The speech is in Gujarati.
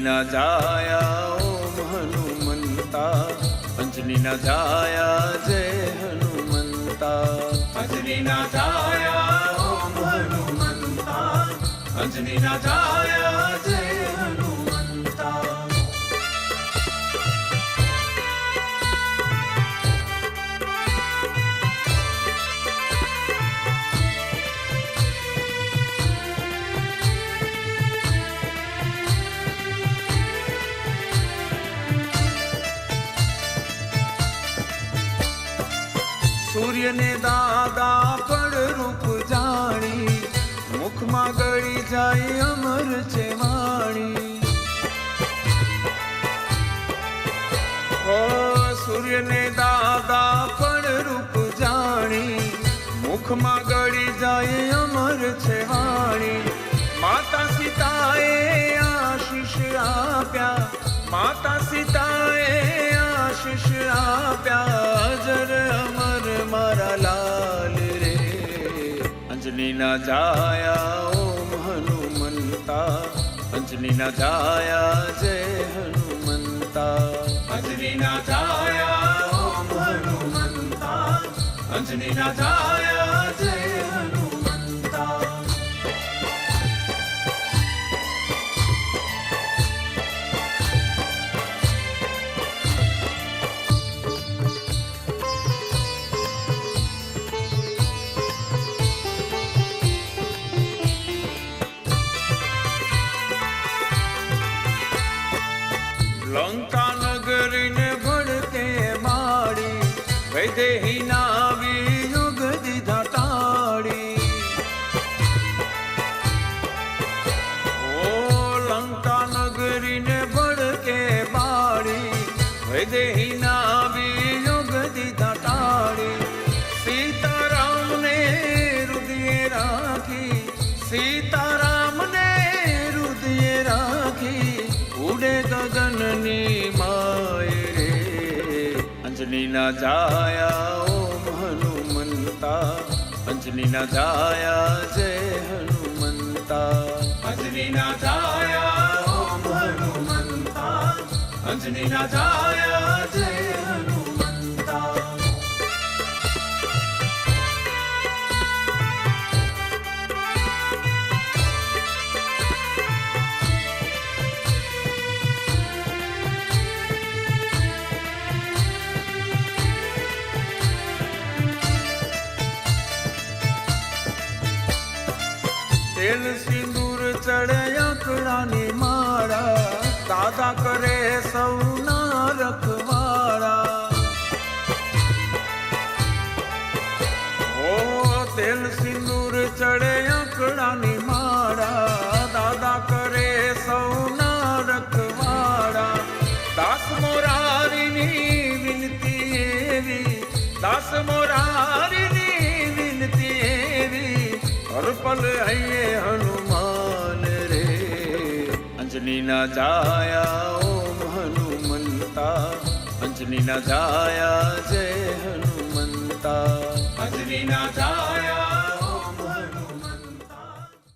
અંજલિના જાયા ઓમ હનુમંતા, અંજલિના જાયા જય હનુમંતા. અંજલિના જાયા ઓમ હનુમંતા, અંજલિના જાયા જય હનુમંતા. સૂર્યને દાદા પડ રૂપ જાણી, મુખમાં ગળી જાય અમર છે વાણી. ઓ સૂર્યને દાદા પડ રૂપ જાણી, મુખમાં ગળી જાય અમર છે વાણી. માતા સીતાએ આશીષ આપ્યા, માતા સીતાએ આશીષ આપ્યા, અજર અમર મારા લાલ રે. અંજલિના જાયા ઓમ હનુમંતા, અંજલિના જાયા જય હનુમંતા. અંજલિના જાયા ઓમ હનુમંતા, અંજલિના જાયા જય હનુમંતા. લંકા નગરીને ભળકે માડી, વૈદેહી નાવી યુગ દીધા ટાળી. ઓ લંકા નગરીને ભળકે માડી, વૈદેહી નાવી યુગ દીધા ટાળી. સીતારામને હૃદયે રાખી, સીતારામને હૃદયે રાખી, ઉડે ગગનની માય રે. અંજલિના જાયા ઓમ હનુમંતા, અંજલિના જાયા જય હનુમંતા. અંજલિના જાયા ઓમ હનુમંતા, અંજલિના જાયા જય હનુમંતા. તેલ સિંદૂર ચડે આંકડાની માળા, દાદા કરે સૌના રખવાળા. ઓ તેલ સિંદૂર ચડે આંકડાની માળા, દાદા કરે સૌના રખવાળા. દાસ મોરારીની વિનતી એવી, દાસ મોરારીની વિનતી એવી, હર પલ હૈયે હનુમાન રે. અંજલિના જાયા ઓમ હનુમંતા, અંજલિના જાયા જય હનુમંતા. અંજલિના જાયા